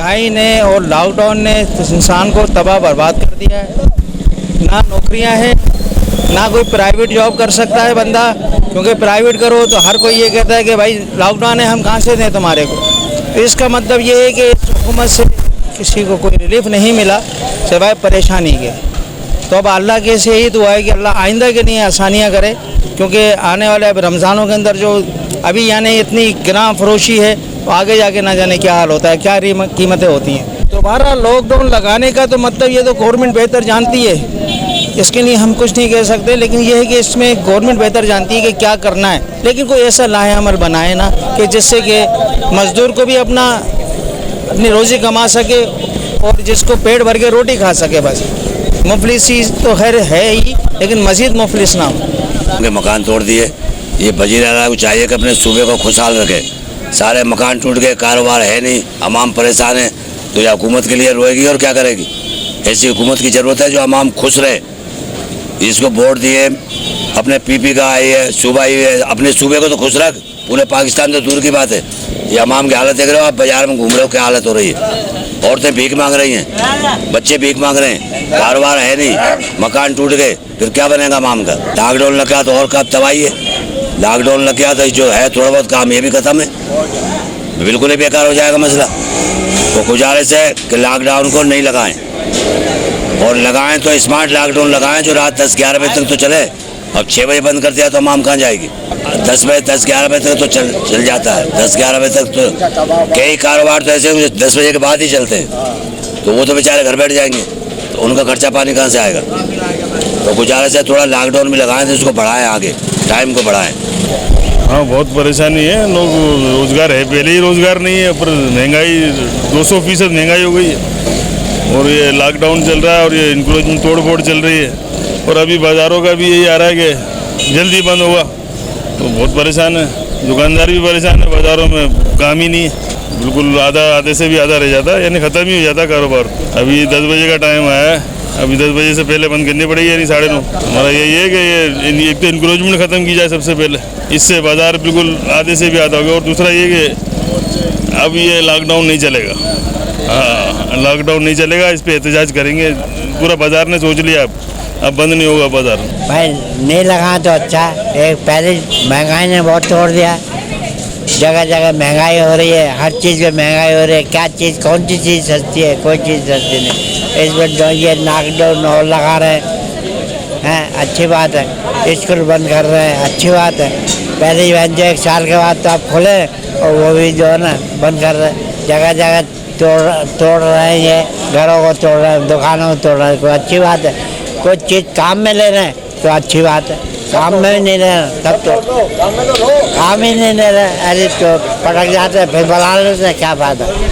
महंगाई ने और लॉकडाउन ने इंसान को तबाह बर्बाद कर दिया है। ना नौकरियां हैं, ना कोई प्राइवेट जॉब कर सकता है बंदा, क्योंकि प्राइवेट करो तो हर कोई ये कहता है कि भाई लॉकडाउन है, हम कहाँ से दें तुम्हारे को। तो इसका मतलब ये है कि इस हुकूमत से किसी को कोई रिलीफ नहीं मिला सिवाय परेशानी के। तो अब अल्लाह के से ही दुआ है कि अल्लाह आइंदा के लिए आसानियाँ करे, क्योंकि आने वाले अब रमज़ानों के अंदर जो अभी यानी इतनी गिरां फरोशी है, तो आगे जाके ना जाने क्या हाल होता है, क्या कीमतें होती हैं। दोबारा लॉकडाउन लगाने का तो मतलब ये तो गवर्नमेंट बेहतर जानती है, इसके लिए हम कुछ नहीं कह सकते, लेकिन ये है कि इसमें गवर्नमेंट बेहतर जानती है कि क्या करना है। लेकिन कोई ऐसा लाहेअमल बनाए ना कि जिससे कि मज़दूर को भी अपनी रोज़ी कमा सके और जिसको पेट भर के रोटी खा सके। बस मुफलिसी तो खैर है ही, लेकिन मज़ीद मुफलिस ना हो। मकान तोड़ दिए, ये वज़ीर आला को चाहिए कि अपने सूबे को खुशहाल रखे। सारे मकान टूट गए, कारोबार है नहीं, अवाम परेशान है, तो ये हुकूमत के लिए रोएगी और क्या करेगी। ऐसी हुकूमत की ज़रूरत है जो अवाम खुश रहे। इसको वोट दिए, अपने पीपी का आई है, सूबा ही है, अपने सूबे को तो खुश रख। पूरे पाकिस्तान तो दूर की बात है। ये अवाम की हालत देख रहे हो आप, बाजार में घूम रहे हो क्या हालत हो रही है। औरतें भीख मांग रही हैं, बच्चे भीख मांग रहे हैं, कारोबार है नहीं, मकान टूट गए, फिर क्या बनेगा अवाम का। लॉकडाउन लग गया तो और कब तबाही है। लॉकडाउन लग गया तो जो है थोड़ा बहुत काम ये भी खत्म है, बिल्कुल ही बेकार हो जाएगा मसला। तो गुजारिश है कि लॉकडाउन को नहीं लगाएं, और लगाएं तो स्मार्ट लॉकडाउन लगाएं जो रात 10-11 बजे तक तो चले। अब 6 बजे बंद कर दिया तो अवाम कहाँ जाएगी। 10-11 बजे तक तो चल जाता है। 10-11 बजे तक तो कई कारोबार तो ऐसे 10 बजे के बाद ही चलते हैं, तो वो तो बेचारे घर बैठ जाएंगे, तो उनका खर्चा पानी कहाँ से आएगा। तो गुजारिश है थोड़ा लॉकडाउन भी लगाएं तो उसको बढ़ाएं, आगे टाइम को बढ़ाएं। हाँ, बहुत परेशानी है। लोग रोज़गार है, पहले ही रोज़गार नहीं है, पर महंगाई 200% महंगाई हो गई है, और ये लॉकडाउन चल रहा है और ये इंक्रोचमेंट तोड़ फोड़ चल रही है। और अभी बाज़ारों का भी यही आ रहा है कि जल्दी बंद होगा, तो बहुत परेशान है। दुकानदार भी परेशान है, बाज़ारों में काम ही नहीं है, बिल्कुल आधे से भी आधा रह जाता है, यानी ख़त्म ही हो जाता कारोबार। अभी 10 बजे का टाइम आया है, अभी 10 बजे से पहले बंद करनी पड़ेगी, यानी 9:30। हमारा यही है कि ये एक तो इंक्रोचमेंट ख़त्म की जाए सबसे पहले, इससे बाज़ार बिल्कुल आधे से भी आधा हो गया। और दूसरा ये कि अब ये लॉकडाउन नहीं चलेगा। हाँ, लॉकडाउन नहीं चलेगा, इस पर एहतजाज करेंगे। पूरा बाज़ार ने सोच लिया, अब बंद नहीं होगा बाज़ार। भाई नहीं लगा तो अच्छा है। पहले महंगाई ने बहुत तोड़ दिया, जगह जगह महंगाई हो रही है, हर चीज़ में महंगाई हो रही है। क्या चीज़, कौन सी चीज़ सस्ती है, कोई चीज़ सस्ती नहीं। इस बार ये लॉकडाउन और लगा रहे हैं, अच्छी बात है। स्कूल बंद कर रहे हैं, अच्छी बात है। पहले ही जो 1 साल के बाद तो आप खोले, और वो भी जो है ना बंद कर रहे हैं। जगह जगह तोड़ रहे हैं, ये घरों को तोड़ रहे हैं, दुकानों को तोड़ रहे हैं, कोई अच्छी बात है। कोई चीज़ काम में ले रहे हैं तो अच्छी बात है, काम में भी नहीं ले रहे तब तो काम ही नहीं ले रहे, अरे तो पटक जाते हैं, फिर बना लेते हैं, क्या फायदा।